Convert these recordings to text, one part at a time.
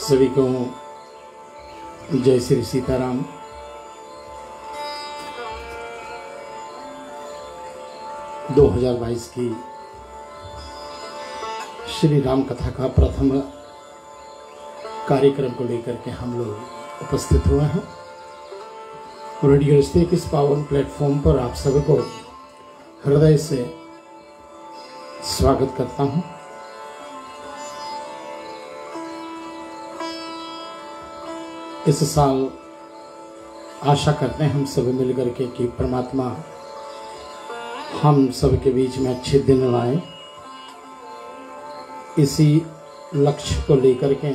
सभी को जय श्री सीताराम। दो 2022 की श्री राम कथा का प्रथम कार्यक्रम को लेकर के हम लोग उपस्थित हुए हैं। रेडियो रिश्ते के इस पावन प्लेटफॉर्म पर आप सभी को हृदय से स्वागत करता हूं। इस साल आशा करते हैं हम सभी मिलकर के कि परमात्मा हम सब के बीच में अच्छे दिन लाए। इसी लक्ष्य को लेकर के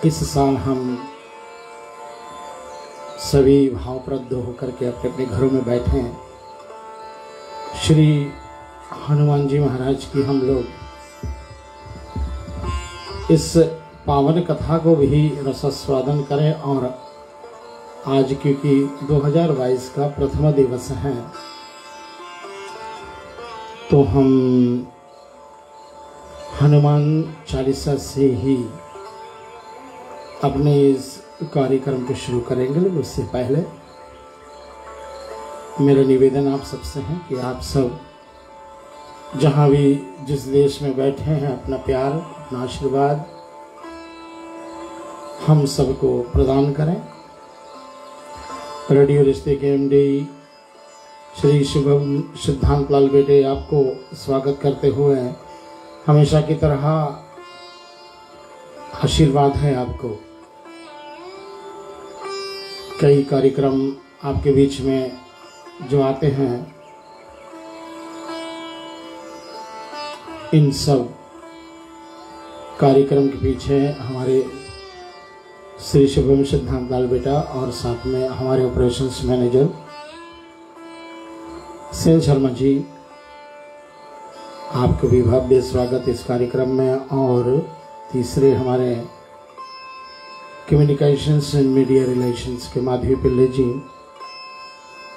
इस साल हम सभी भावप्रद होकर के अपने अपने घरों में बैठे हैं। श्री हनुमान जी महाराज की हम लोग इस पावन कथा को भी रसास्वादन करें। और आज क्योंकि 2022 का प्रथम दिवस है तो हम हनुमान चालीसा से ही अपने इस कार्यक्रम को शुरू करेंगे। उससे पहले मेरा निवेदन आप सबसे है कि आप सब जहाँ भी जिस देश में बैठे हैं अपना प्यार अपना आशीर्वाद हम सबको प्रदान करें। रेडियो रिश्ते के एमडी श्री शुभम सिद्धांत लाल बेटे आपको स्वागत करते हुए हमेशा की तरह आशीर्वाद है आपको। कई कार्यक्रम आपके बीच में जो आते हैं इन सब कार्यक्रम के पीछे हमारे श्री शुभम सिद्धांत लाल बेटा और साथ में हमारे ऑपरेशंस मैनेजर सेन शर्मा जी, आपको भी भव्य स्वागत इस कार्यक्रम में। और तीसरे हमारे कम्युनिकेशंस एंड मीडिया रिलेशंस के माधवी पिल्ले जी,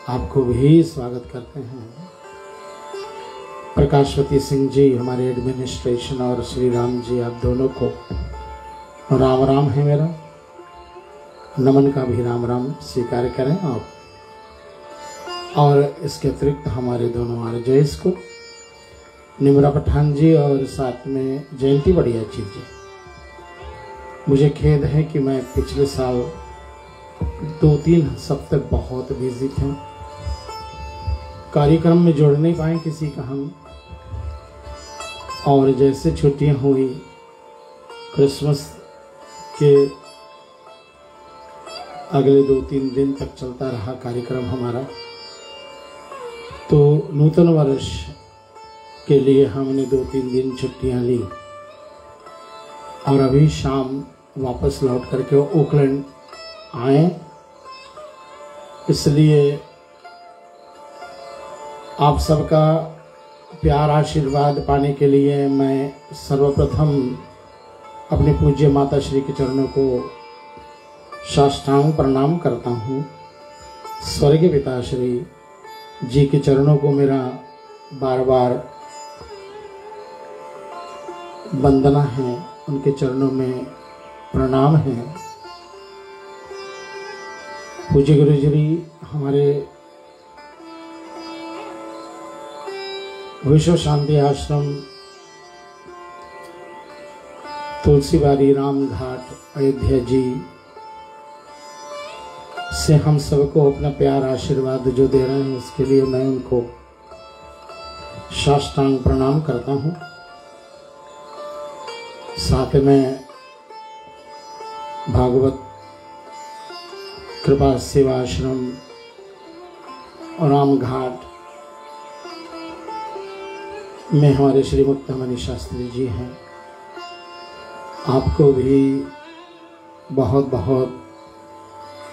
आपको भी स्वागत करते हैं। प्रकाशवती सिंह जी हमारे एडमिनिस्ट्रेशन और श्री राम जी, आप दोनों को राम राम है मेरा नमन का भी राम राम स्वीकार करें। और इसके अतिरिक्त हमारे दोनों आरजेएस को निम्रा पठान जी और साथ में जयंती बढ़िया जी। मुझे खेद है कि मैं पिछले साल 2-3 हफ्ते बहुत बिजी थे, कार्यक्रम में जोड़ नहीं पाए किसी का हम। और जैसे छुट्टियां हुई क्रिसमस के अगले 2-3 दिन तक चलता रहा कार्यक्रम हमारा, तो नूतन वर्ष के लिए हमने 2-3 दिन छुट्टियां ली और अभी शाम वापस लौट करके ओकलैंड आए। इसलिए आप सबका प्यार आशीर्वाद पाने के लिए मैं सर्वप्रथम अपने पूज्य माता श्री के चरणों को साष्टांग प्रणाम करता हूँ। स्वर्गीय पिता श्री जी के चरणों को मेरा बार बार वंदना है, उनके चरणों में प्रणाम है। पूज्य गुरु जी हमारे विश्व शांति आश्रम तुलसीबारी राम घाट अयोध्या जी से हम सबको अपना प्यार आशीर्वाद जो दे रहे हैं उसके लिए मैं उनको साष्टांग प्रणाम करता हूँ। साथ में भागवत कृपा सेवा आश्रम और राम घाट में हमारे श्री मुक्तामणि शास्त्री जी हैं, आपको भी बहुत बहुत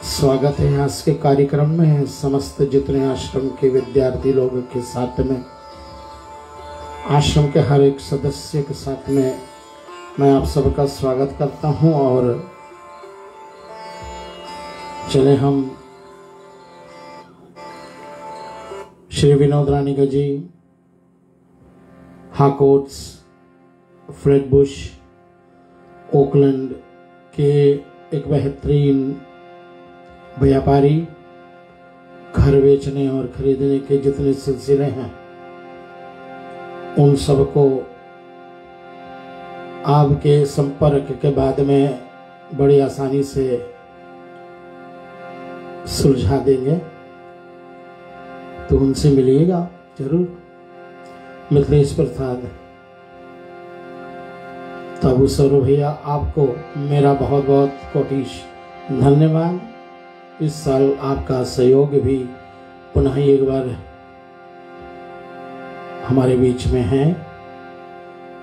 स्वागत है आज के कार्यक्रम में। समस्त जितने आश्रम के विद्यार्थी लोगों के साथ में आश्रम के हर एक सदस्य के साथ में मैं आप सबका स्वागत करता हूं। और चले हम श्री विनोद रानी जी हाकोट्स फ्लैटबुश ओकलैंड के एक बेहतरीन व्यापारी, घर बेचने और खरीदने के जितने सिलसिले हैं उन सबको आपके संपर्क के बाद में बड़ी आसानी से सुलझा देंगे, तो उनसे मिलिएगा जरूर। मिथिलेश प्रसाद तबू सौरभ भैया, आपको मेरा बहुत बहुत कोटिश धन्यवाद। इस साल आपका सहयोग भी पुनः एक बार हमारे बीच में है।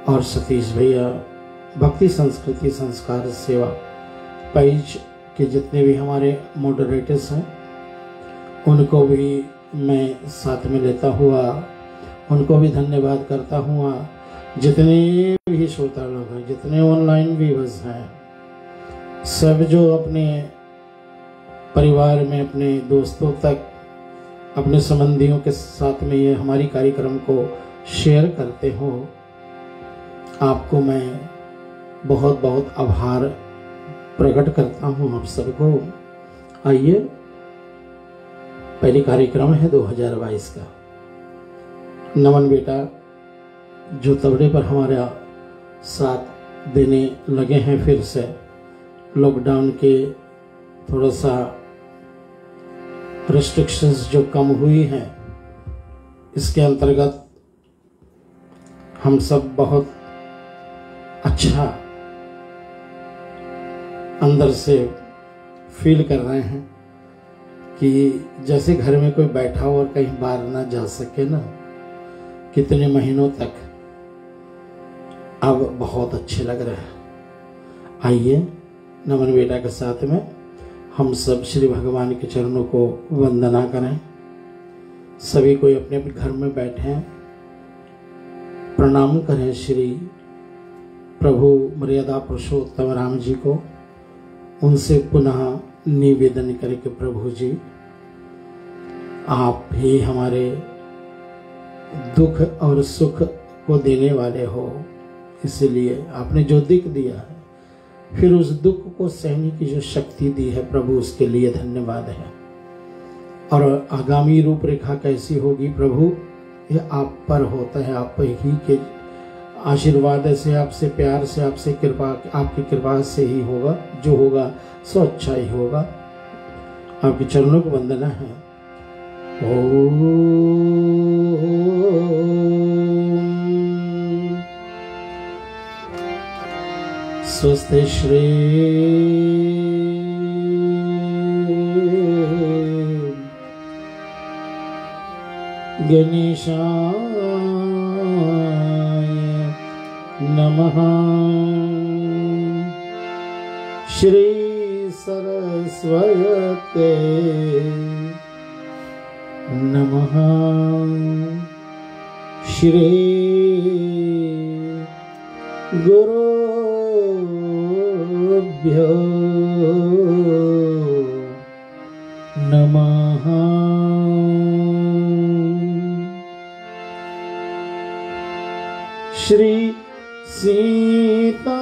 और सतीश भैया, भक्ति संस्कृति संस्कार सेवा पेज के जितने भी हमारे मॉडरेटर्स हैं उनको भी मैं साथ में लेता हुआ उनको भी धन्यवाद करता हुआ, जितने भी श्रोता लोग हैं, जितने ऑनलाइन व्यूअर्स हैं, सब जो अपने परिवार में, अपने दोस्तों तक, अपने संबंधियों के साथ में ये हमारी कार्यक्रम को शेयर करते हो, आपको मैं बहुत बहुत आभार प्रकट करता हूँ आप सबको। आइए, पहली कार्यक्रम है 2022 का। नमन बेटा जो तबले पर हमारा साथ देने लगे हैं, फिर से लॉकडाउन के थोड़ा सा रिस्ट्रिक्शंस जो कम हुई हैं, इसके अंतर्गत हम सब बहुत अच्छा अंदर से फील कर रहे हैं कि जैसे घर में कोई बैठा हो और कहीं बाहर ना जा सके ना, कितने महीनों तक, अब बहुत अच्छे लग रहे हैं। आइए, नमन बेटा के साथ में हम सब श्री भगवान के चरणों को वंदना करें। सभी कोई अपने अपने घर में बैठे प्रणाम करें श्री प्रभु मर्यादा पुरुषोत्तम राम जी को। उनसे पुनः निवेदन करें कि प्रभु जी, आप ही हमारे दुख और सुख को देने वाले हो, इसलिए आपने जो दुख दिया है, फिर उस दुख को सहने की जो शक्ति दी है प्रभु, उसके लिए धन्यवाद है। और आगामी रूपरेखा कैसी होगी प्रभु, ये आप पर होता है, आप ही के आशीर्वाद से, आपसे प्यार से, आपसे कृपा, आपकी कृपा से ही होगा। जो होगा सो अच्छा ही होगा। आपके चरणों को वंदना है। ओम स्वस्ति श्री गणेशाय नमः। श्री सरस्वते नमः। श्री गुरुभ्यो नमः। श्री सीताराम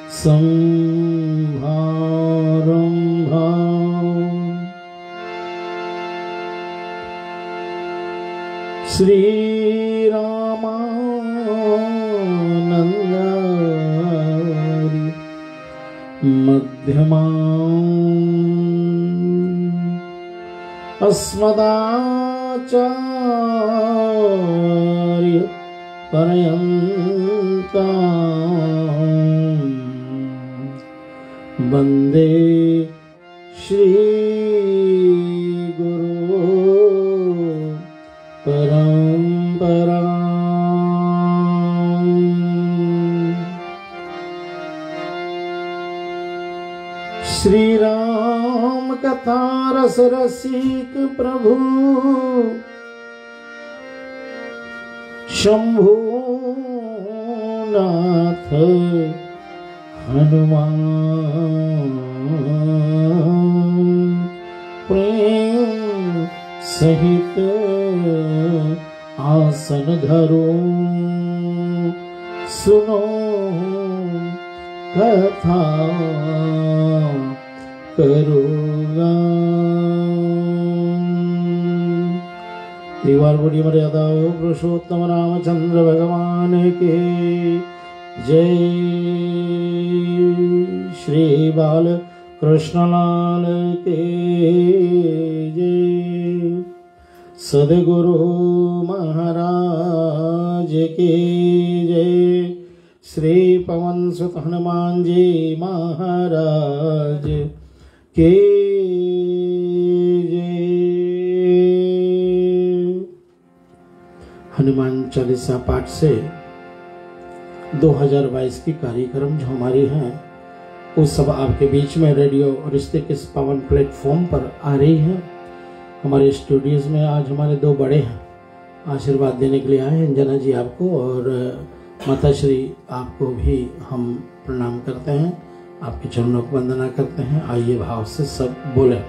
संहारंभम् श्री रामानंदारि मध्यमाम् अस्मदाचार्य पर्यन्ताम् वन्दे श्री गुरु परंपरा। श्री राम कथा रस रसिक प्रभु शंभुनाथ हनुमान प्रेम सहित आसन धरो सुनो कथा करूँगा। त्रिवार बड़ी मर्यादा पुरुषोत्तम रामचंद्र भगवान के जय। श्री बाल कृष्णलाल के जय। सद्गुरु महाराज की जय। श्री पवन सुत हनुमान जी महाराज के जय। हनुमान चालीसा पाठ से 2022 की कार्यक्रम जो हमारी हैं वो सब आपके बीच में रेडियो रिश्ते के इस पावन प्लेटफॉर्म पर आ रही है। हमारे स्टूडियोज में आज हमारे दो बड़े हैं आशीर्वाद देने के लिए आए हैं। अंजना जी आपको और माता श्री आपको भी हम प्रणाम करते हैं, आपके चरणों को वंदना करते हैं। आइए भाव से सब बोले।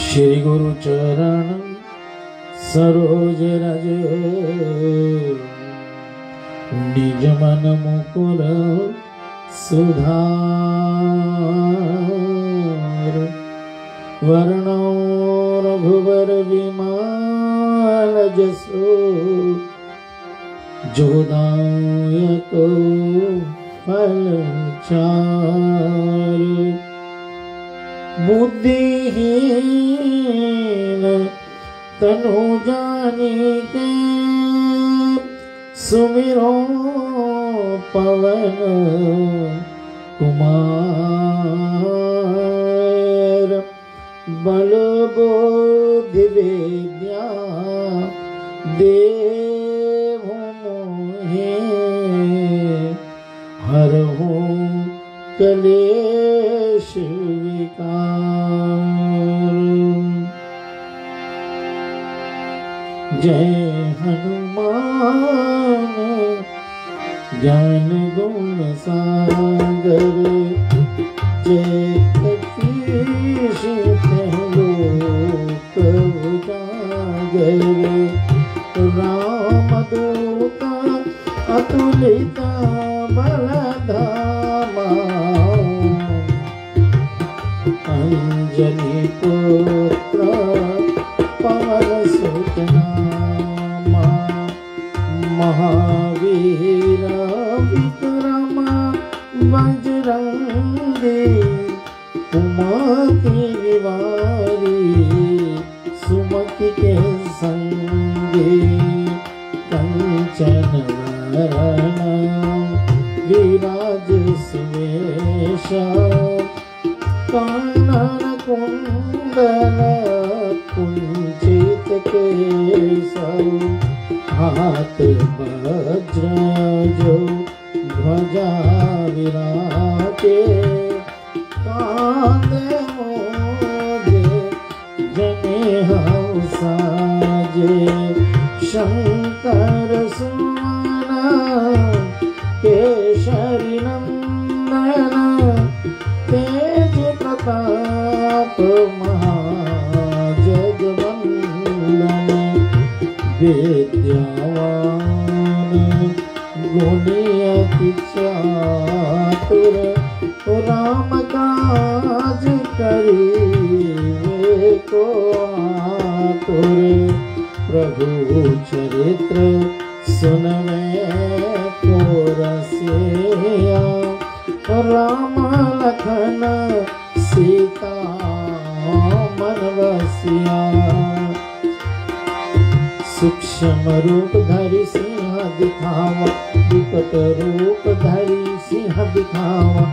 श्री गुरु चरण सरोज रज निज मन मुकुर सुधार। वर्णो रघुवर विमल जसो जो दायको फल चार। बुद्धिहीन तनु जानिके सुमिरो पवन कुमार। बल बुद्धि विद्या देहु मोहे हरहु कलेश विकार। जय हनुमान ज्ञान गुण सागर। जय कपीश लोक उजागर। रामदूत अतुलित बलधामा। अंजनी पुत्र पवन सुत नामा। महावीर विक्रम बजरंगी। कुमति निवारी सुमति के संगी। कंचन वरण विराज सुवेश। कानन कुंडल कुंचित केसा। हाथ वज्र जो ध्वजा विराजे। कांधे मोजे जनेऊ साजे। शंकर सुमन केशरी नंदन। तेज प्रताप महाजगवंदन। विद्यावान गुणी अति चातुर। राम काज करिबे को आतुर। प्रभु चरित्र सुनवे को रसिया। राम लखन सीता मन बसिया। सूक्ष्म रूप धरि सिंह दिखावा। विकट रूप धरि सिंह दिखावा।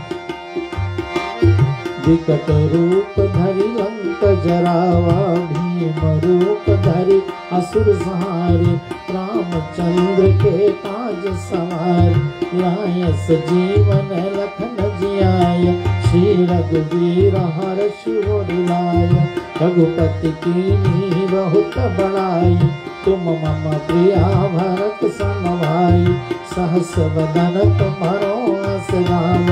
विकट रूप धरि लंक जरावा। भीम रूप धरि असुर संहारे। रामचंद्र के काज सवार। लाय सजीवन लखन जियाय। श्री रघुवीर हर्षि उर लाय। रघुपति कीन्ही बहुत बड़ाई। तुम मम प्रिया भरत सम भाई। सहस वदन तुम्हारो हस गाव।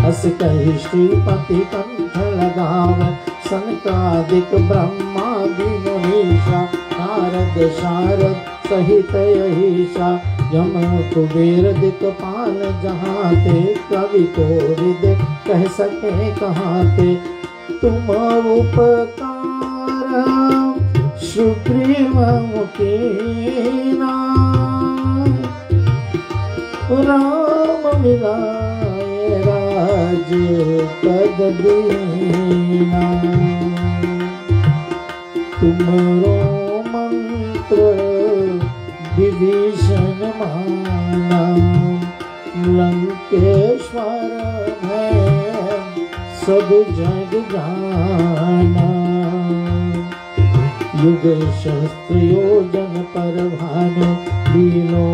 हस कहि श्रीपति कंठ लगाव। सनकादिक ब्रह्मा ब्रह्मादि मुनीषा नारद शारद सहित अहिषा यम कुबेर दिक्पाल जहाँ ते कवि कोविद कह सके कहाँ ते तुम उपकार सुग्रीव मुकीना राम मिलाए राज पद दीना तुमरो मंत्र विभीषण माना लंकेश्वर है सब जग जाना युग सहस्त्र योजन पर भानु लीलो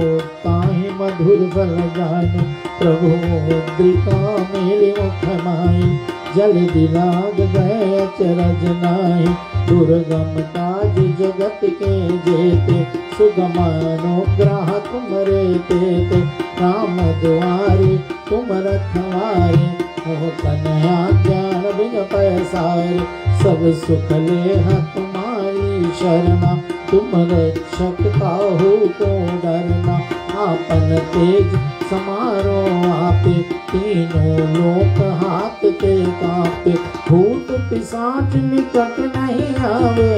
ताहि मधुर बल जानु प्रभु मुद्रिका मेरे मुख माई जल दिलाग गए अचरज नाहि दुर्गम काज जगत के जेते सुगम अनुग्रह तुमरे तेते राम दुआरे तुम रखवारे हो कन्हैया ज्ञान बिन पैसारे सब सुख ले तुम्हारी शरणा तुम रक्षक काहू को डरना आपन तेज समारो आपे तीनों लोक हाथ के कांपे भूत पिशाच निकट नहीं आवे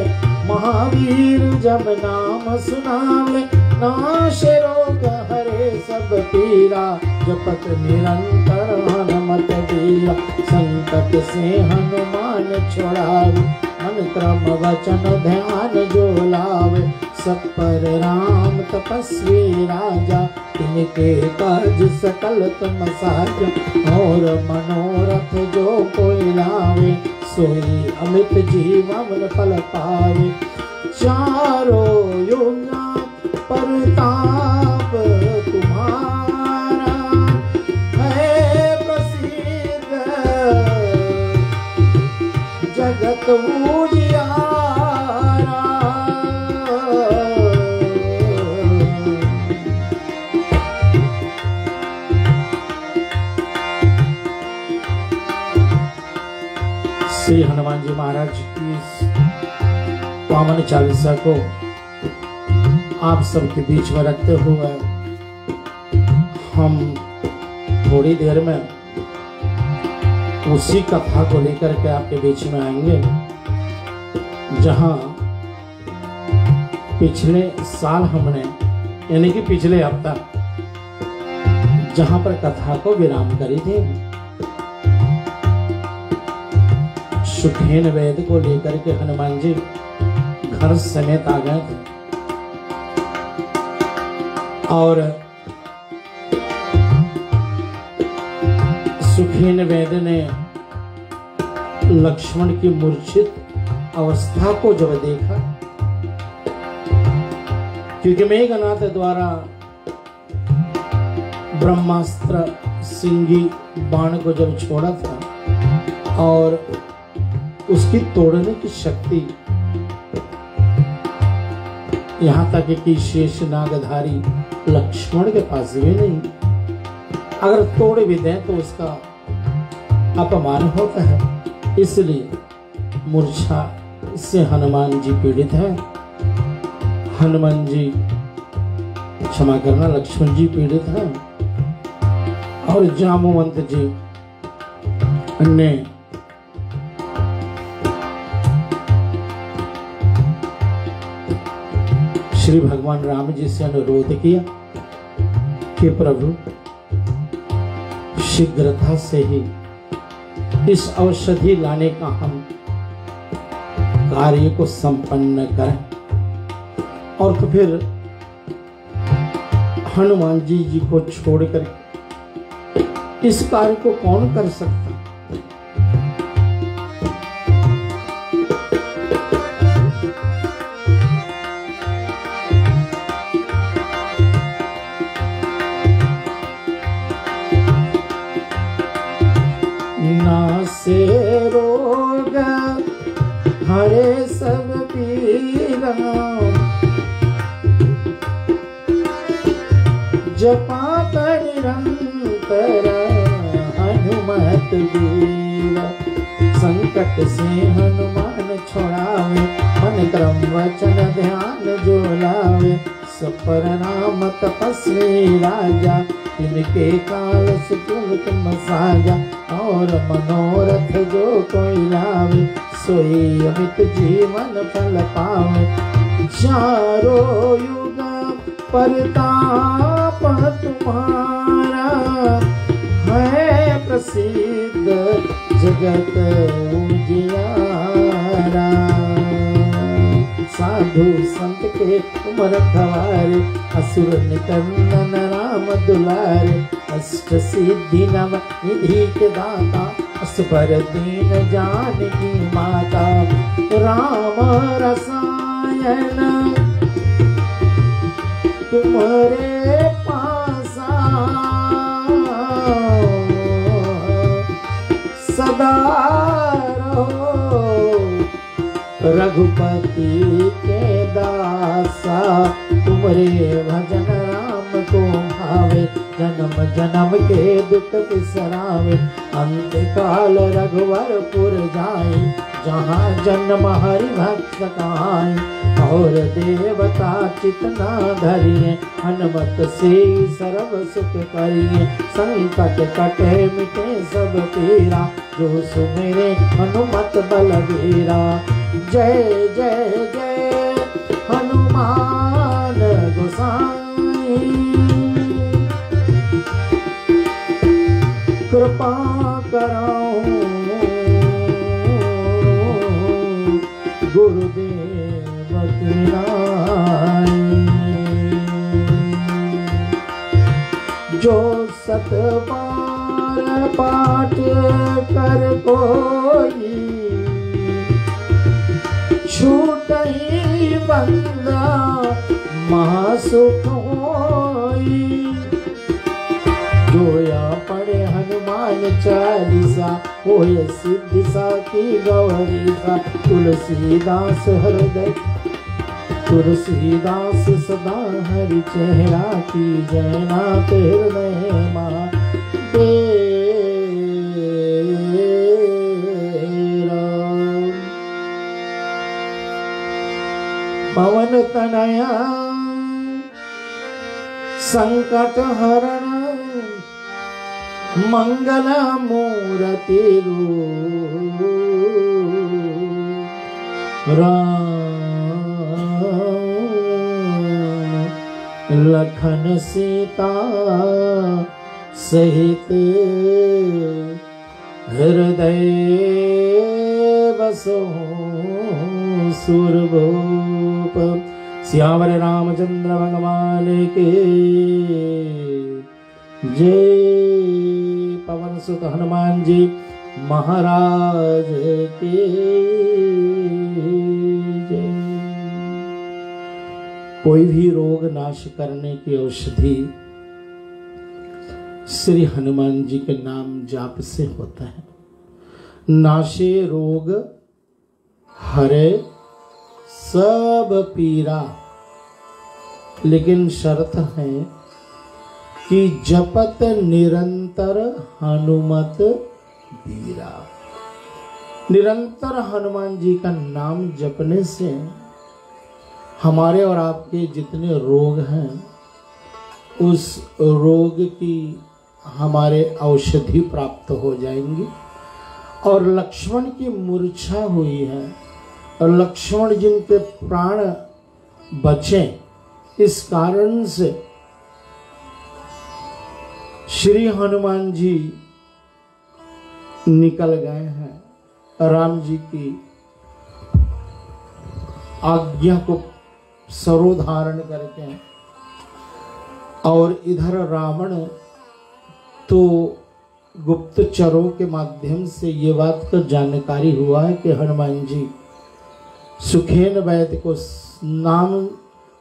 महावीर जब नाम सुनावे नाश रोग हरे सब पीरा जपत निरंतर हनुमत बीरा संकट से हनुमान छुड़ावे मन क्रम वचन ध्यान जो लावे सब पर राम तपस्वी राजा तिनके काज सकल तुम साजा और मनोरथ जो कोई लावे सोई अमित जीवन फल पावे चारों युग परताप तुम्हारा है प्रसिद्ध जगत उजियारा श्री हनुमान जी महाराज की पावन चालीसा को आप सबके बीच में रखते हुए हम थोड़ी देर में उसी कथा को लेकर के आपके बीच में आएंगे जहां पिछले साल हमने यानी कि पिछले हफ्ता जहां पर कथा को विराम करी थी सुखेन वेद को लेकर के हनुमान जी घर समेत आ गए थे और सुखेन वेद ने लक्ष्मण की मूर्छित अवस्था को जब देखा क्योंकि मेघनाथ द्वारा ब्रह्मास्त्र सिंगी बाण को जब छोड़ा था और उसकी तोड़ने की शक्ति यहाँ तक कि शेष नागधारी लक्ष्मण के पास भी नहीं, अगर तोड़ भी दें तो उसका अपमान होता है, इसलिए मूर्छा से हनुमान जी पीड़ित हैं। हनुमान जी क्षमा करना लक्ष्मण जी पीड़ित हैं और जामवंत जी ने श्री भगवान राम जी से अनुरोध किया कि प्रभु शीघ्रता से ही इस औषधि लाने का हम कार्य को संपन्न करें। और तो फिर हनुमान जी को छोड़कर इस कार्य को कौन कर सकता। से रोग हरे सब पीरा जपा कर निरंतर हनुमत वीरा संकट से हनुमान छुड़ावे मन मन क्रम वचन ध्यान जो लावे, सब पर नाम तपस्वी राजा, इनके काल सुकुल तुम साजा, और मनोरथ जो कोई लावे, सोई अमित जीवन फल पावे। चारों युग परताप तुम्हारा, है प्रसिद्ध जगत उजियारा। साधु संत के तुम रखवारे, असुर निकंदन राम दुलारे, अष्ट सिद्धि नव निधि के दाता, असबर दीन जानकी माता। राम रसायन तुम्हारे पासा, सदा रहो रघुपति के दासा। तुमरे भजन राम को भावे, जन्म जन्म के दुख बिसरावे। अंत काल रघुवरपुर जाए, जहाँ जन्म हरि भक्त कहाए। और देवता चितना धरिए, हनुमत से सर्व सुख करिए। संकट कटे मिटे सब पीरा, जो सुमेरे हनुमत बलबीरा। जय जय जय हनुमान गोसाई, कृपा कराओ गुरुदेव की नाई। जो सत बार पाठ कर कोई, छूटहि बंदा महासुख होई। जोया पढ़े हनुमान चालीसा, होय सिद्धि साखी गौरीसा। तुलसीदास हृदय तुलसीदास सदा हरि चेहरा की, जयनाथ हृदय महादेव। पवन तनया संकट हरण, मंगल मूर्ति राम लखन सीता सहित, हृदय बसो सुरभूप। सियावर रामचंद्र भगवान के जय। पवन सुत हनुमान जी महाराज के जय। कोई भी रोग नाश करने की औषधि श्री हनुमान जी के नाम जाप से होता है। नाशे रोग हरे सब पीरा, लेकिन शर्त है कि जपत निरंतर हनुमत बीरा। निरंतर हनुमान जी का नाम जपने से हमारे और आपके जितने रोग हैं, उस रोग की हमारे औषधि प्राप्त हो जाएंगी। और लक्ष्मण की मूर्छा हुई है, और लक्ष्मण जिनके प्राण बचे, इस कारण से श्री हनुमान जी निकल गए हैं राम जी की आज्ञा को सरोधारण करके। और इधर रावण तो गुप्तचरों के माध्यम से ये बात का जानकारी हुआ है कि हनुमान जी सुखेन वैद्य को नाम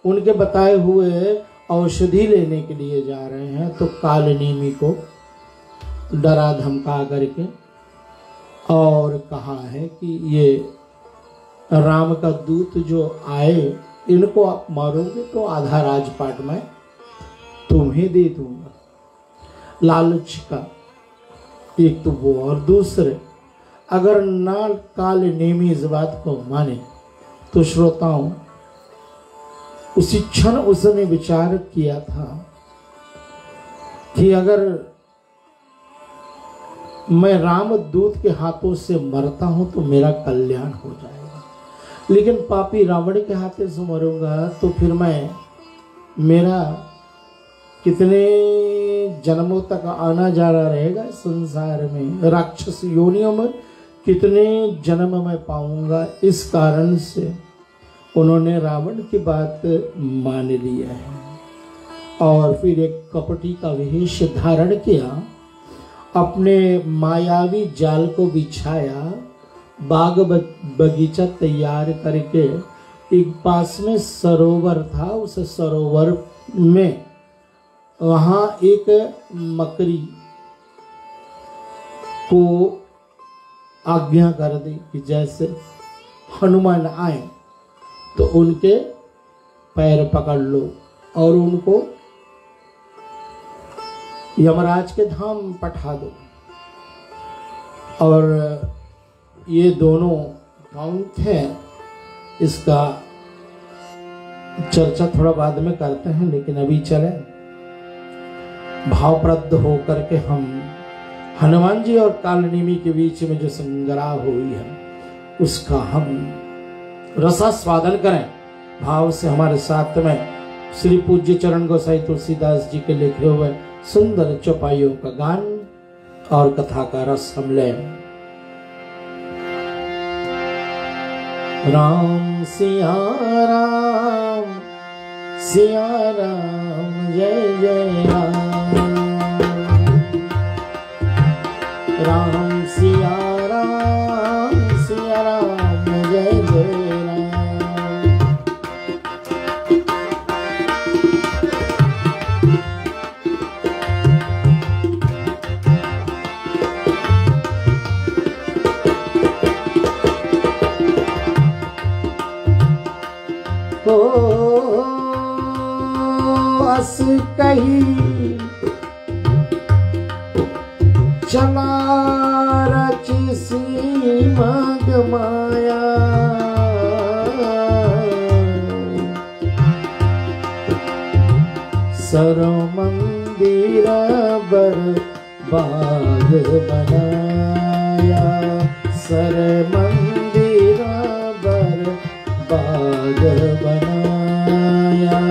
उनके बताए हुए औषधि लेने के लिए जा रहे हैं। तो कालनेमी को डरा धमका करके और कहा है कि ये राम का दूत जो आए, इनको आप मारोगे तो आधा राजपाट में तुम्हें दे दूंगा। लालच का एक तो वो, और दूसरे अगर ना कालनेमी इस बात को माने तो श्रोताओं, उसी क्षण उसने विचार किया था कि अगर मैं रामदूत के हाथों से मरता हूं तो मेरा कल्याण हो जाएगा, लेकिन पापी रावण के हाथों से मरूंगा तो फिर मेरा कितने जन्मों तक आना जाना रहेगा संसार में, राक्षस योनियों में कितने जन्म मैं पाऊंगा। इस कारण से उन्होंने रावण की बात मान लिया है और फिर एक कपटी का वेश धारण किया, अपने मायावी जाल को बिछाया, बाग बगीचा तैयार करके एक पास में सरोवर था, उस सरोवर में वहां एक मकड़ी को आज्ञा कर दी कि जैसे हनुमान आए तो उनके पैर पकड़ लो और उनको यमराज के धाम पठा दो। और ये दोनों कौन थे इसका चर्चा थोड़ा बाद में करते हैं, लेकिन अभी चले भावप्रद होकर के हम हनुमान जी और कालनेमी के बीच में जो संग्राम हुई है उसका हम रसास्वादन करें भाव से। हमारे साथ में श्री पूज्य चरण गोसाई तुलसीदास जी के लिखे हुए सुंदर चौपाइयों का गान और कथा का रस हम लें। राम सिया राम जय जय राम, राम सिया राम जय जय राम। बस कही चला रची सी मग माया, सर मंदिर बर बाग बनाया, सर मंदिर बर बाग बनाया।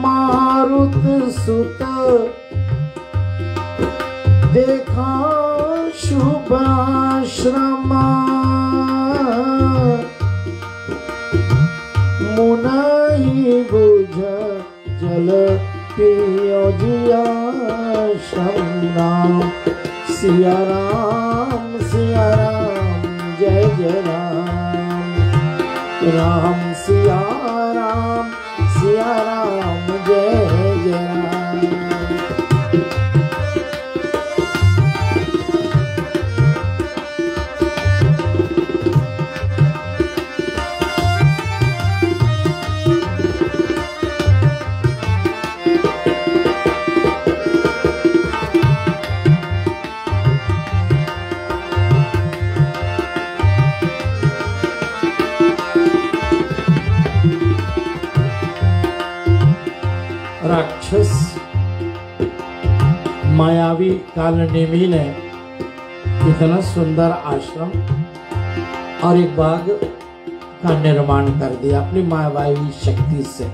मारुत सुत देखा शुभाश्रम, मुनाई बुझ जल पियो जिया शम। सिया राम जय जय राम, राम सिया राम जय जय राम। राक्षस मायावी कालनेमी ने इतना सुंदर आश्रम और एक बाग का निर्माण कर दिया अपनी मायावी शक्ति से।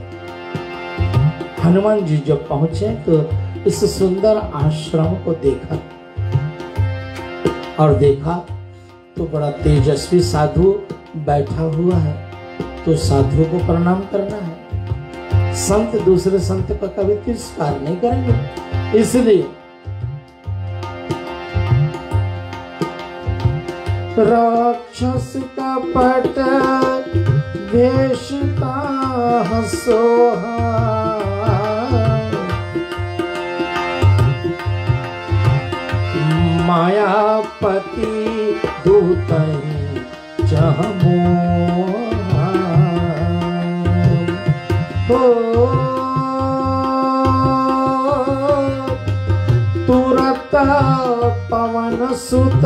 हनुमान जी जब पहुंचे तो इस सुंदर आश्रम को देखा और देखा तो बड़ा तेजस्वी साधु बैठा हुआ है, तो साधु को प्रणाम करना है। संत दूसरे संत का कभी तिरस्कार नहीं करेंगे, इसलिए राक्षस का पट वेशता हसोहा, मायापति दूत चहमोहा। पवन सुत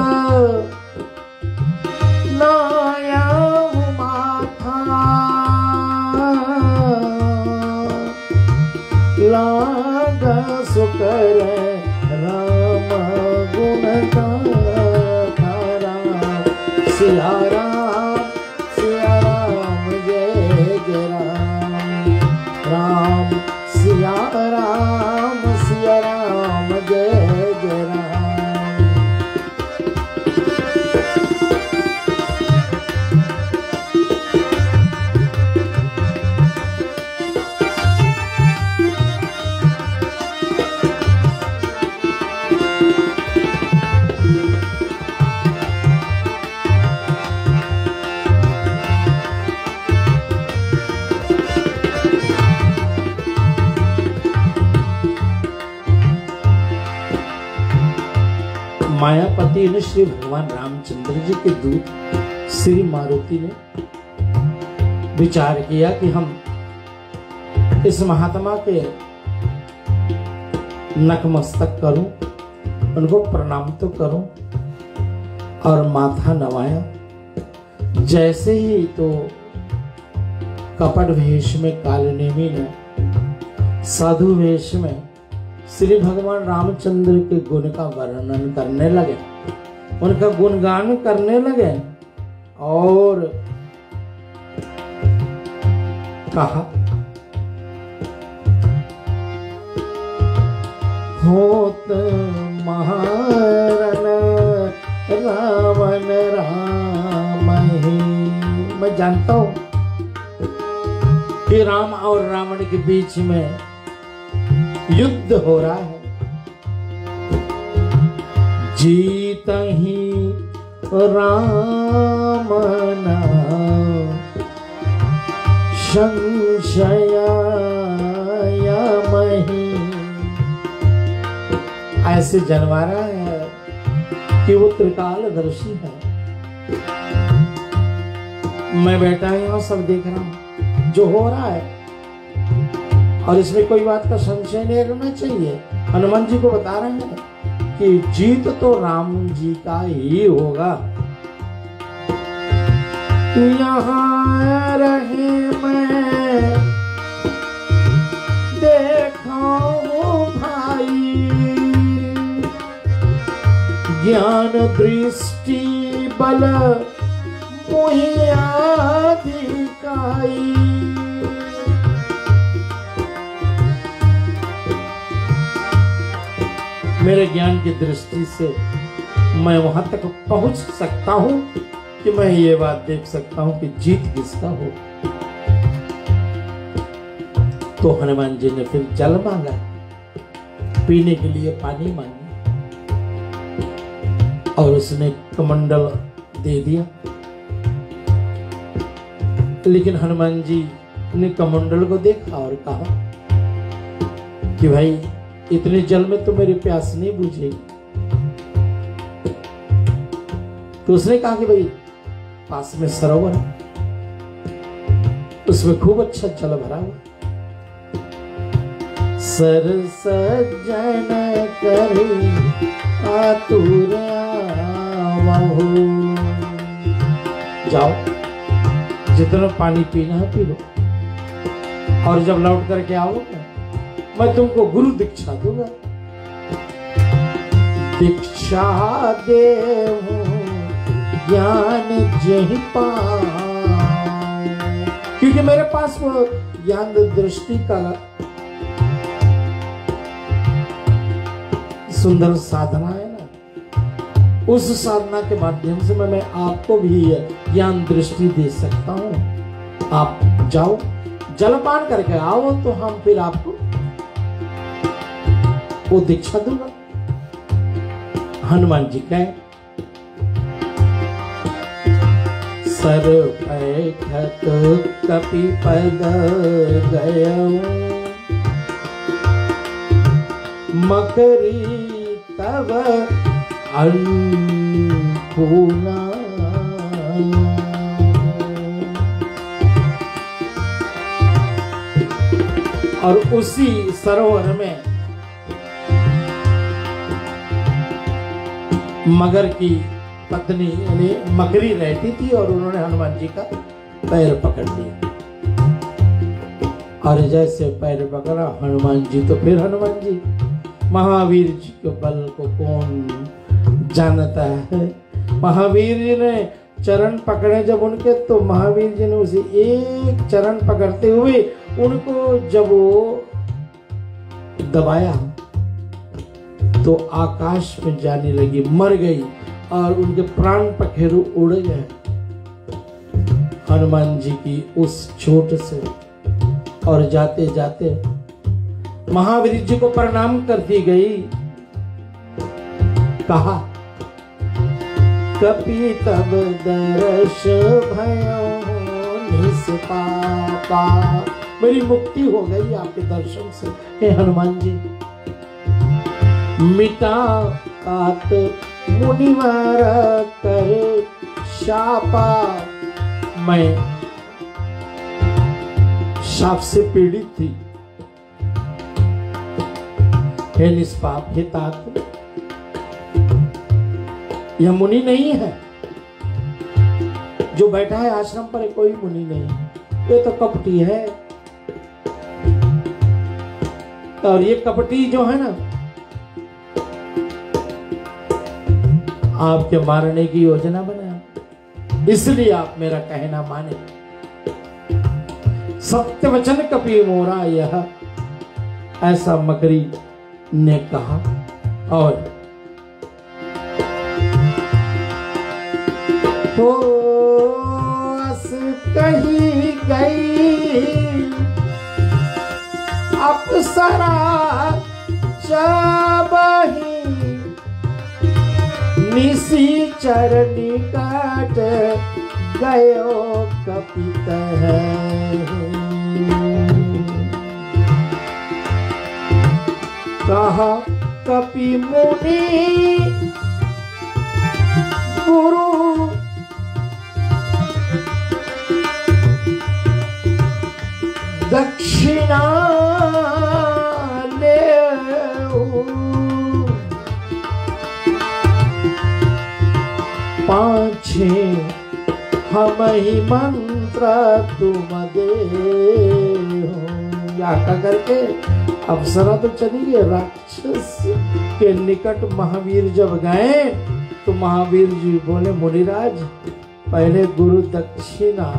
नाया माथा लाग सुकर राम गुण गारा सिया राम जय जय राम राम सिया राम जय जय राम। मायापति ने श्री भगवान रामचंद्र जी के दूत श्री मारुति ने विचार किया कि हम इस महात्मा के नतमस्तक करूं, उनको प्रणाम तो करूं, और माथा नवाया। जैसे ही तो कपट वेश में कालनेमी ने साधु वेश में श्री भगवान रामचंद्र के गुण का वर्णन करने लगे, उनका गुणगान करने लगे और कहा, होत महारण रावण राम ही। मैं जानता हूं कि राम और रावण के बीच में युद्ध हो रहा है, जीत ही राम नाम संशय मही। ऐसे जनवा रहा है कि वो त्रिकालदर्शी है। मैं बैठा यहाँ सब देख रहा हूं जो हो रहा है, और इसमें कोई बात का संशय नहीं रहना चाहिए। हनुमान जी को बता रहे हैं कि जीत तो राम जी का ही होगा। यहाँ रहे मैं देखा भाई, ज्ञान दृष्टि बल मोहि अधिकाई। मेरे ज्ञान की दृष्टि से मैं वहां तक पहुंच सकता हूं कि मैं ये बात देख सकता हूं कि जीत किसका हो। तो हनुमान जी ने फिर जल मांगा, पीने के लिए पानी मांगी, और उसने कमंडल दे दिया। लेकिन हनुमान जी ने कमंडल को देखा और कहा कि भाई इतने जल में तो मेरी प्यास नहीं बुझेगी। तो उसने कहा कि भाई पास में सरोवर है, उसमें खूब अच्छा जल भरा हुआ। सर सज्जन करी आतुर आवहु। जाओ, जितना पानी पीना है पी लो, और जब लौट करके आओगे मैं तुमको गुरु दीक्षा दूंगा। दीक्षा देहूं ज्ञान जेहि पाऊं, क्योंकि मेरे पास वो ज्ञान दृष्टि का सुंदर साधना है ना, उस साधना के माध्यम से मैं आपको भी ज्ञान दृष्टि दे सकता हूं। आप जाओ, जलपान करके आओ, तो हम फिर आपको वो दीक्षा दूंगा। हनुमान जी कहे, सर बैठत कपि पद गयो, मकरी तब अन्नपूर्णा। और उसी सरोवर में मगर की पत्नी यानी मकरी रहती थी और उन्होंने हनुमान जी का पैर पकड़ लिया। और जैसे पैर पकड़ा हनुमान जी तो फिर हनुमान जी, महावीर जी के बल को कौन जानता है। महावीर जी ने चरण पकड़े जब उनके, तो महावीर जी ने उसे एक चरण पकड़ते हुए उनको जब वो दबाया तो आकाश में जाने लगी, मर गई और उनके प्राण पखेरु उड़ गए हनुमान जी की उस चोट से। और जाते जाते महावीर जी को प्रणाम करती गई, कहा कपि तब दर्श भयो निष्पापा, मेरी मुक्ति हो गई आपके दर्शन से हे हनुमान जी। मिटा कात मुनिवर कर शापा, मैं शाप से पीड़ित थी हे निष्पाप, हे तात, यह मुनि नहीं है जो बैठा है आश्रम पर, कोई मुनि नहीं, ये तो कपटी है। और ये कपटी जो है ना, आपके मारने की योजना बना, इसलिए आप मेरा कहना माने। सत्य वचन कपि मोरा यह, ऐसा मकरी ने कहा। और हो अस कही गई अप्सरा चाबही, निशिचर निकट गयो कपित है। कहा कपि मुनि गुरु दक्षिणा ले, पाछे हम ही मंत्र तुम दे हो। या करके अप्सरा तो चली गई, राक्षस के निकट महावीर जब गए तो महावीर जी बोले मुनिराज पहले गुरु दक्षिणा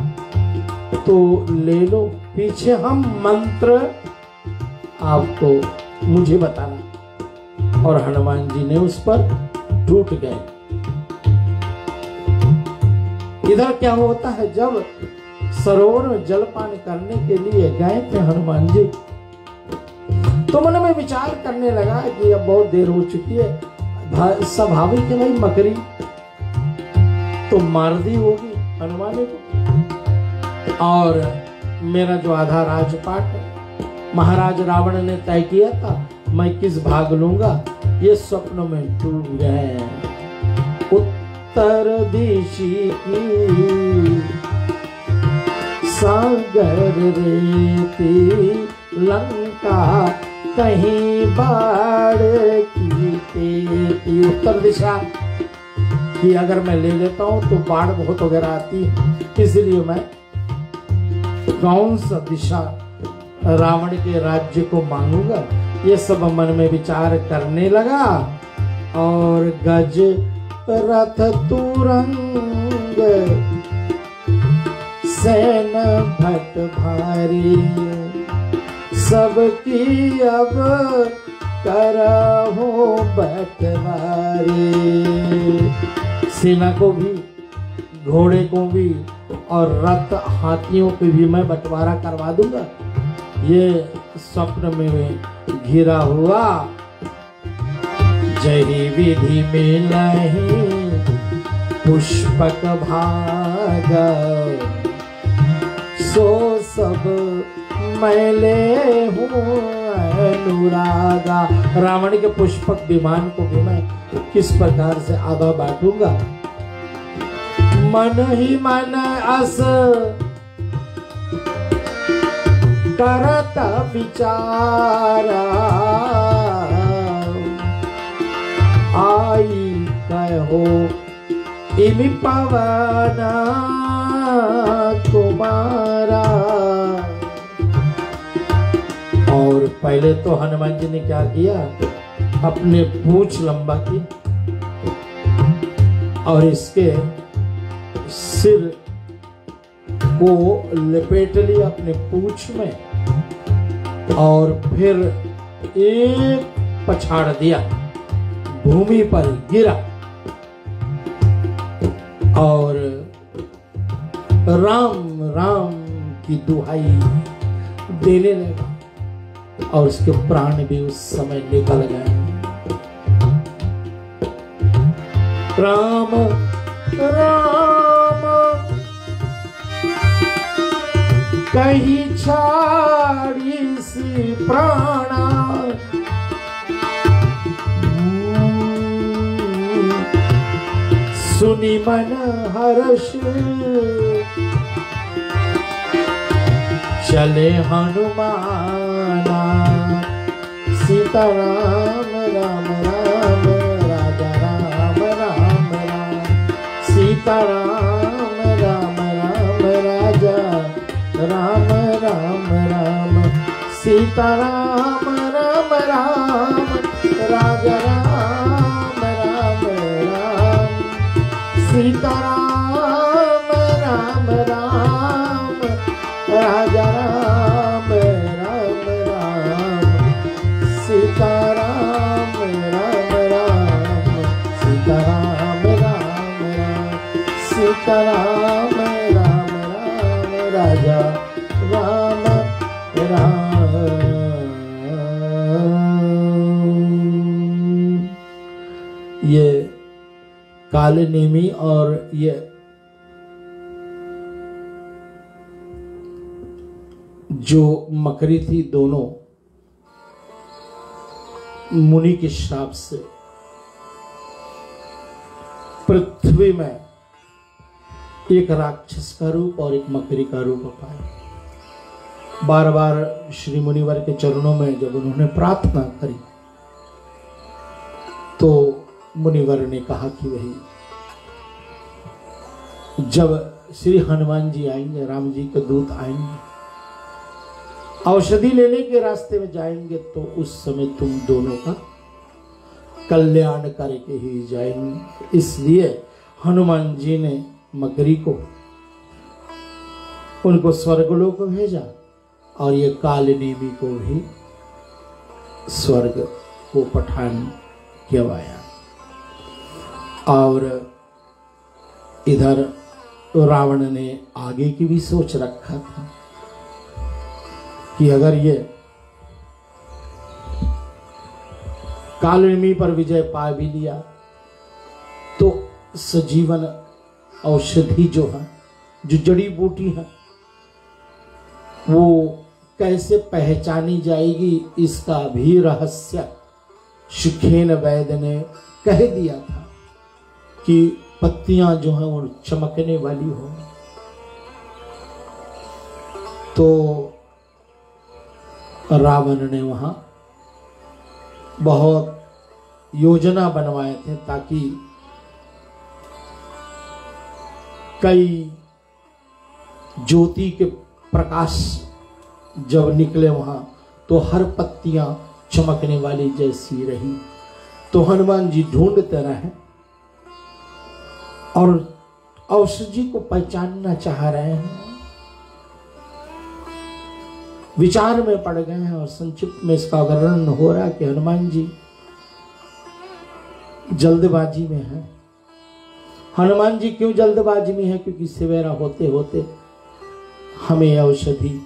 तो ले लो, पीछे हम मंत्र आपको मुझे बताना। और हनुमान जी ने उस पर टूट गए। इधर क्या होता है, जब सरोवर में जलपान करने के लिए गए थे हनुमान जी, तो मन में विचार करने लगा कि अब बहुत देर हो चुकी है, स्वाभाविक है भाई मकरी तो मार दी होगी हनुमान को, और मेरा जो आधा राजपाट महाराज रावण ने तय किया था मैं किस भाग लूंगा, ये स्वप्न में डूब गए। उत्तर दिशी की सागर रेती लंका कहीं बाढ़ की तेती। उत्तर दिशा कि अगर मैं ले लेता हूं तो बाढ़ बहुत वगैरह आती है, इसलिए मैं कौन सा दिशा रावण के राज्य को मांगूंगा, ये सब मन में विचार करने लगा। और गज रथ तुरंग सेन भट भारी, सबकी अब करहु बटवारी। सेना को भी, घोड़े को भी और रथ हाथियों को भी मैं बंटवारा करवा दूंगा। ये स्वप्न में घिरा हुआ जही विधि मिलहि पुष्पक भाग, सो सब मैं ले हूँ अनुरागा। रावण के पुष्पक विमान को भी मैं किस प्रकार से आधा बांटूंगा। मन ही मन अस करत विचारा, आई कह हो इमि पवना कुमारा। और पहले तो हनुमान जी ने क्या किया, अपने पूंछ लंबा की और इसके सिर को लपेट लिया अपने पूंछ में और फिर एक पछाड़ दिया, भूमि पर गिरा और राम राम की दुहाई देने लगा और उसके प्राण भी उस समय निकल गए। राम राम कहीं छाड़ी सी प्राणा, सुनी मन हर्ष चले हनुमाना। सीताराम राम राम राजा राम राम राम, सीताराम राम राम राजा राम राम राम, सीताराम राम राम राजा राम राम राम, सीताराम राम राम राजा राम राम राम, सीताराम राम राम, सीताराम राम राम, सीताराम राम राम राजा राम राम। ये कालनेमी और ये जो मकरी थी, दोनों मुनि के श्राप से पृथ्वी में एक राक्षस का रूप और एक मकरी का रूप पाया। बार बार श्री मुनिवर के चरणों में जब उन्होंने प्रार्थना करी तो मुनिवर ने कहा कि वही जब श्री हनुमान जी आएंगे, राम जी के दूत आएंगे, औषधि लेने के रास्ते में जाएंगे तो उस समय तुम दोनों का कल्याण करके ही जाएंगे। इसलिए हनुमान जी ने मकरी को उनको स्वर्गलोक भेजा और ये कालनेमी को भी स्वर्ग को पठान कहवाया। और इधर रावण ने आगे की भी सोच रखा था कि अगर ये कालनेमी पर विजय पा भी लिया तो सजीवन औषधि जो है, जो जड़ी बूटी है, वो कैसे पहचानी जाएगी, इसका भी रहस्य सुखेन वैद्य ने कह दिया था कि पत्तियां जो हैं वो चमकने वाली हो। तो रावण ने वहां बहुत योजना बनवाए थे ताकि कई ज्योति के प्रकाश जब निकले वहां तो हर पत्तियां चमकने वाली जैसी रही। तो हनुमान जी ढूंढते रहे और औषधि को पहचानना चाह रहे हैं, विचार में पड़ गए हैं। और संक्षिप्त में इसका वर्णन हो रहा है कि हनुमान जी जल्दबाजी में है। हनुमान जी क्यों जल्दबाजी में है? क्योंकि सवेरा होते होते हमें औषधि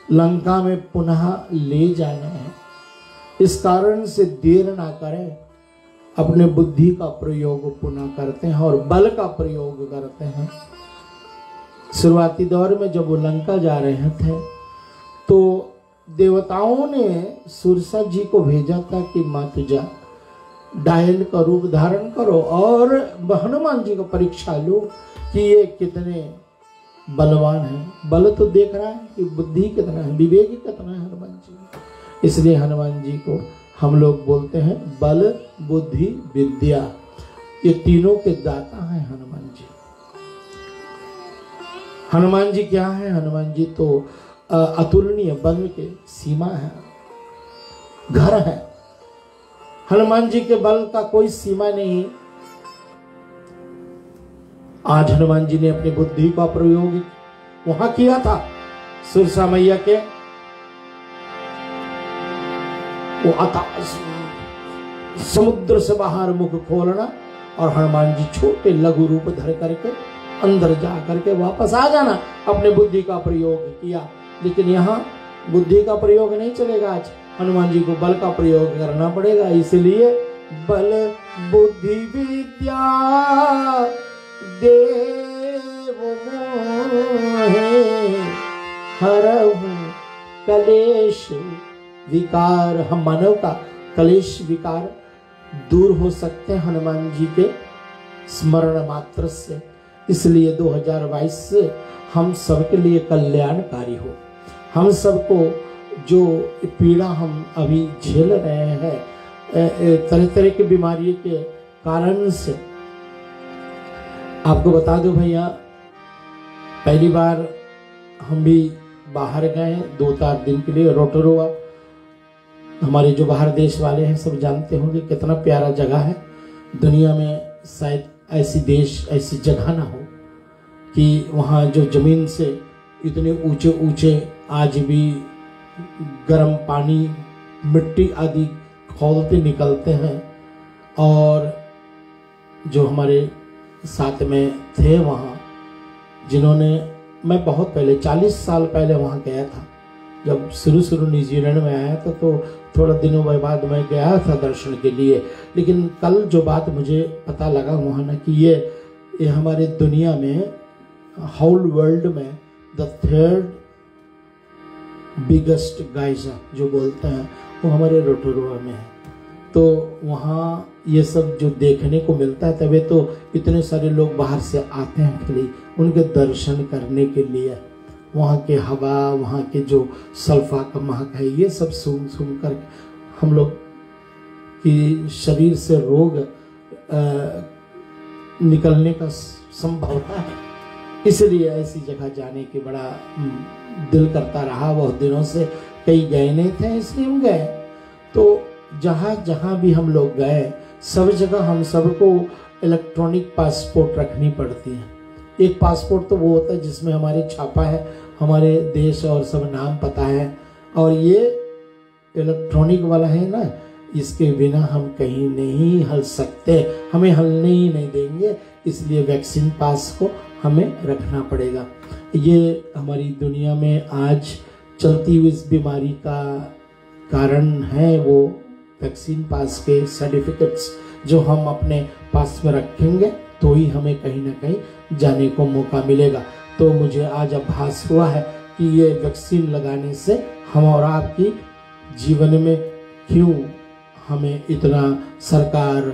लंका में पुनः ले जाना है। इस कारण से देर ना करें, अपने बुद्धि का प्रयोग पुनः करते हैं और बल का प्रयोग करते हैं। शुरुआती दौर में जब वो लंका जा रहे थे तो देवताओं ने सुरसा जी को भेजा था कि मातु जा डायल का रूप धारण करो और हनुमान जी को परीक्षा लो कि ये कितने बलवान है। बल तो देख रहा है कि बुद्धि कितना है, विवेक कितना है हनुमान जी। इसलिए हनुमान जी को हम लोग बोलते हैं बल बुद्धि विद्या। ये तीनों के दाता हैं हनुमान जी। हनुमान जी क्या है? हनुमान जी तो अतुलनीय बल के सीमा है, घर है। हनुमान जी के बल का कोई सीमा नहीं। आज हनुमान जी ने अपनी बुद्धि का प्रयोग वहां किया था, सुरसा मैया के वो आकाश समुद्र से बाहर मुख खोलना और हनुमान जी छोटे लघु रूप धर करके अंदर जा करके वापस आ जाना, अपने बुद्धि का प्रयोग किया। लेकिन यहाँ बुद्धि का प्रयोग नहीं चलेगा, आज हनुमान जी को बल का प्रयोग करना पड़ेगा। इसलिए बल बुद्धि विद्या देव मोहे हरहु कलेश विकार। हम मानव का कलेश विकार दूर हो सकते हैं हनुमान जी के स्मरण मात्र से। इसलिए 2022 से हम सबके लिए कल्याणकारी हो। हम सबको जो पीड़ा हम अभी झेल रहे हैं तरह तरह की बीमारी के कारण से, आपको बता दो भैया, पहली बार हम भी बाहर गए 2-4 दिन के लिए रोटोरवा। हमारे जो बाहर देश वाले हैं सब जानते होंगे कितना प्यारा जगह है। दुनिया में शायद ऐसी देश ऐसी जगह ना हो कि वहाँ जो जमीन से इतने ऊंचे ऊंचे आज भी गर्म पानी मिट्टी आदि खौलते निकलते हैं। और जो हमारे साथ में थे वहाँ, जिन्होंने, मैं बहुत पहले 40 साल पहले वहाँ गया था, जब शुरू न्यूजीलैंड में आया था, तो थोड़ा दिनों बाद मैं गया था दर्शन के लिए। लेकिन कल जो बात मुझे पता लगा वहाँ ना कि ये हमारे दुनिया में होल वर्ल्ड में द 3rd बिगेस्ट गाइजर जो बोलते हैं वो हमारे रोटोरवा में है। तो वहाँ ये सब जो देखने को मिलता है, तभी तो इतने सारे लोग बाहर से आते हैं खाली उनके दर्शन करने के लिए। वहाँ के हवा, वहाँ के जो सल्फा का महक है, ये सब सुन कर हम लोग की शरीर से रोग निकलने का संभवता है। इसलिए ऐसी जगह जाने की बड़ा दिल करता रहा। बहुत दिनों से कहीं गए नहीं थे, इसलिए हम गए। तो जहाँ जहाँ भी हम लोग गए, सब जगह हम सबको इलेक्ट्रॉनिक पासपोर्ट रखनी पड़ती है। एक पासपोर्ट तो वो होता है जिसमें हमारी छापा है, हमारे देश और सब नाम पता है। और ये इलेक्ट्रॉनिक वाला है ना, इसके बिना हम कहीं नहीं हल सकते, हमें हलने ही नहीं देंगे। इसलिए वैक्सीन पास को हमें रखना पड़ेगा। ये हमारी दुनिया में आज चलती हुई इस बीमारी का कारण है वो वैक्सीन पास के सर्टिफिकेट्स जो हम अपने पास में रखेंगे तो ही हमें कहीं ना कहीं जाने को मौका मिलेगा। तो मुझे आज आभास हुआ है कि ये वैक्सीन लगाने से हम और आपकी जीवन में क्यों हमें इतना सरकार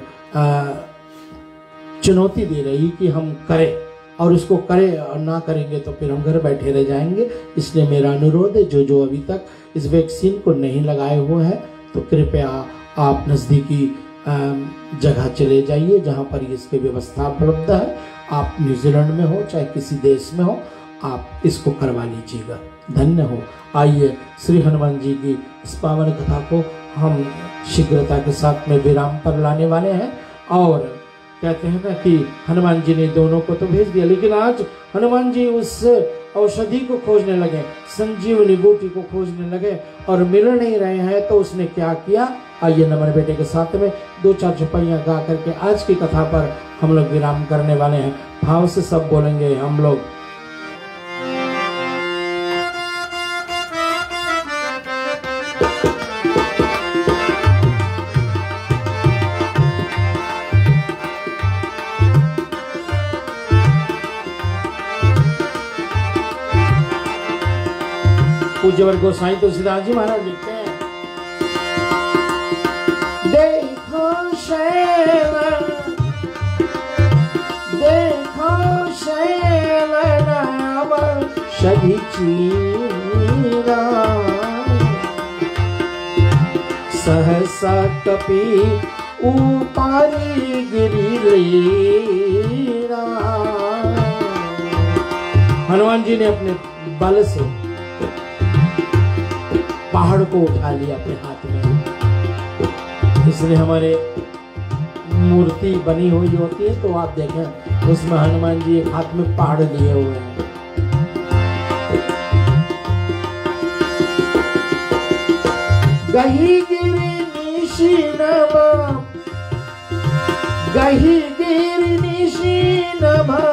चुनौती दे रही कि हम करें, और उसको करें और ना करेंगे तो फिर हम घर बैठे रह जाएंगे। इसलिए मेरा अनुरोध है, जो अभी तक इस वैक्सीन को नहीं लगाए हुए हैं तो कृपया आप नज़दीकी जगह चले जाइए जहाँ पर इसकी व्यवस्था उपलब्ध है। आप न्यूजीलैंड में हो चाहे किसी देश में हो, आप इसको करवा लीजिएगा। धन्य हो। आइए श्री हनुमान जी की इस पावन कथा को हम शीघ्रता के साथ में विराम पर लाने वाले हैं। और कहते हैं ना कि हनुमान जी ने दोनों को तो भेज दिया, लेकिन आज हनुमान जी उस औषधि को खोजने लगे, संजीवनी बूटी को खोजने लगे और मिल नहीं रहे हैं। तो उसने क्या किया, आइए नमन बेटे के साथ में 2-4 चौपाइयाँ गा करके आज की कथा पर हम लोग विराम करने वाले हैं। भाव से सब बोलेंगे हम लोग। पूज्यवर गोसाई तुलसीदास जी महाराज लिखते हैं, देखो शैल नाम सभी चीरा, सहसा कपि ऊपारी गिरी लीरा। हनुमान जी ने अपने बल से पहाड़ को उठा लिया अपने हाथ में। इसलिए हमारे मूर्ति बनी हुई होती है तो आप देखें उसमें हनुमान जी एक हाथ में पहाड़ लिए हुए हैं। गही गिरी निशीनभा, गही गिरी निशीनभा,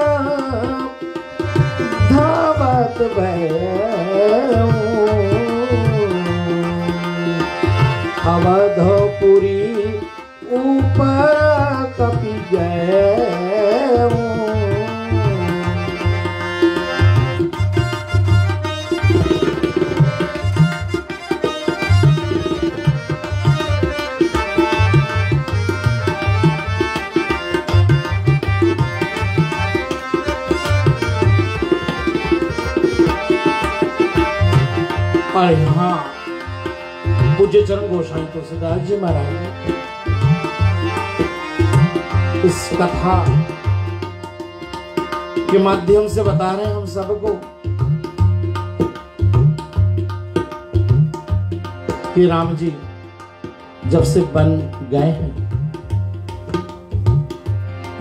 धावत भयऊ अवधपुरी ऊपर कपि गए। और यहाँ पूज्य चरण गोसाई तुलसीदास जी महाराज इस कथा के माध्यम से बता रहे हैं हम सबको कि राम जी जब से बन गए हैं,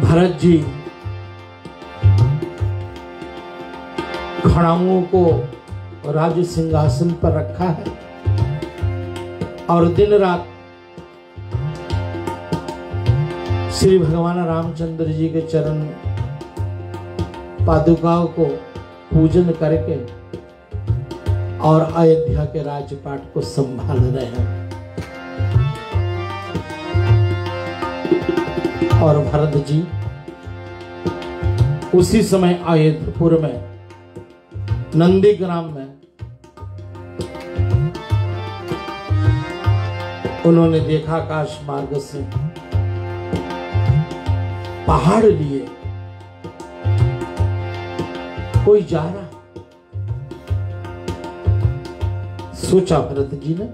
भरत जी खड़ाओं को राज्य सिंहासन पर रखा है और दिन रात श्री भगवान रामचंद्र जी के चरण पादुकाओं को पूजन करके और अयोध्या के राजपाट को संभाल रहे हैं। और भरत जी उसी समय अयोध्यपुर में नंदीग्राम में उन्होंने देखा आकाश मार्ग से पहाड़ लिए कोई जा रहा। सोचा भरत जी ने,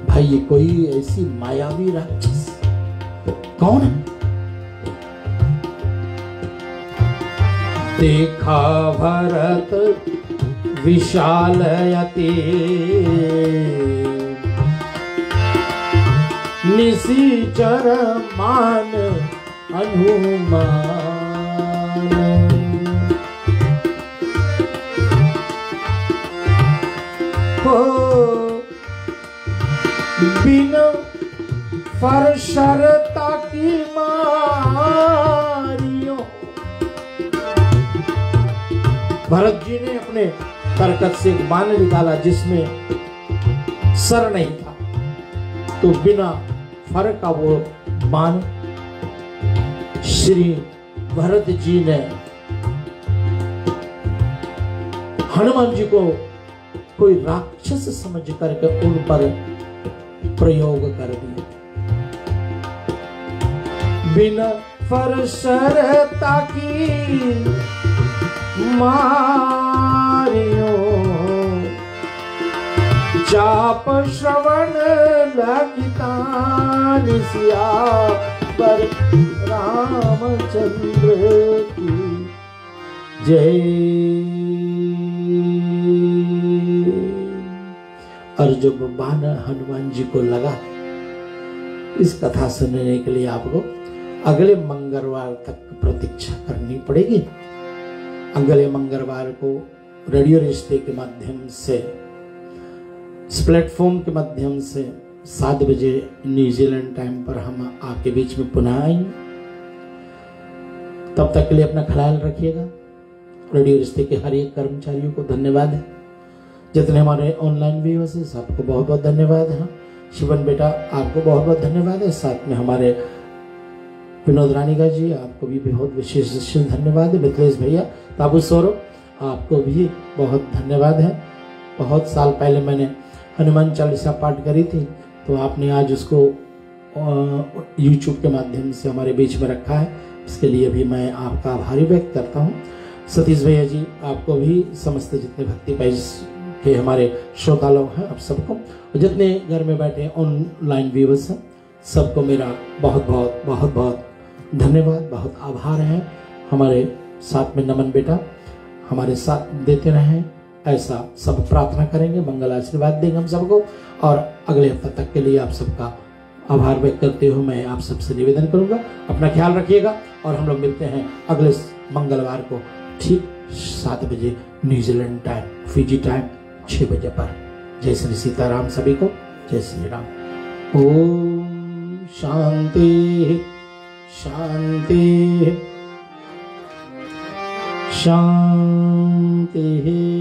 भाई ये कोई ऐसी मायावी राक्षस कौन है? देखा भरत विशाल यति निशिचर मान हनुमान। हो बिन फरशरता की मारियो। भरत जी ने अपने तरकत से एक बाण निकाला जिसमें सर नहीं था, तो बिना फर का वो बाण श्री भरत जी ने हनुमान जी को कोई राक्षस समझ करके उन पर प्रयोग कर दिया। बिना फरशरता की मारियो चाप श्रवण लगिता निसिया पर रामचंद्र की जय। और जब बाण हनुमान जी को लगा, इस कथा सुनने के लिए आपको अगले मंगलवार तक प्रतीक्षा करनी पड़ेगी। अगले मंगलवार को रेडियो रिश्ते के माध्यम से, इस प्लेटफॉर्म के माध्यम से 7 बजे न्यूजीलैंड टाइम पर हम आपके बीच में पुनः आएंगे। तब तक के लिए अपना ख्याल रखिएगा। रेडियो रिश्ते के हर एक कर्मचारियों को धन्यवाद है। जितने हमारे ऑनलाइन व्यूअर्स हैं सबको बहुत बहुत धन्यवाद है। शिवन बेटा आपको बहुत बहुत धन्यवाद है। साथ में हमारे विनोद रानिका जी आपको भी बहुत विशेष धन्यवाद है। मिथिलेश भैया, ताबू सौरभ आपको भी बहुत धन्यवाद है। बहुत साल पहले मैंने हनुमान चालीसा पाठ करी थी, तो आपने आज उसको यूट्यूब के माध्यम से हमारे बीच में रखा है, इसके लिए भी मैं आपका आभारी व्यक्त करता हूँ। सतीश भैया जी आपको भी, समस्त जितने भक्ति पेज के हमारे श्रोता लोग हैं, आप सबको, जितने घर में बैठे ऑनलाइन व्यूअर्स हैं सबको मेरा बहुत बहुत बहुत बहुत धन्यवाद, बहुत आभार है। हमारे साथ में नमन बेटा हमारे साथ देते रहें, ऐसा सब प्रार्थना करेंगे। मंगल आशीर्वाद देंगे हम सबको। और अगले हफ्ते तक के लिए आप सबका आभार व्यक्त करते हुए मैं आप सबसे निवेदन करूंगा, अपना ख्याल रखिएगा। और हम लोग मिलते हैं अगले मंगलवार को ठीक 7 बजे न्यूजीलैंड टाइम, फिजी टाइम 6 बजे पर। जय श्री सीताराम सभी को, जय श्री राम। ओम शांति शांति शांति।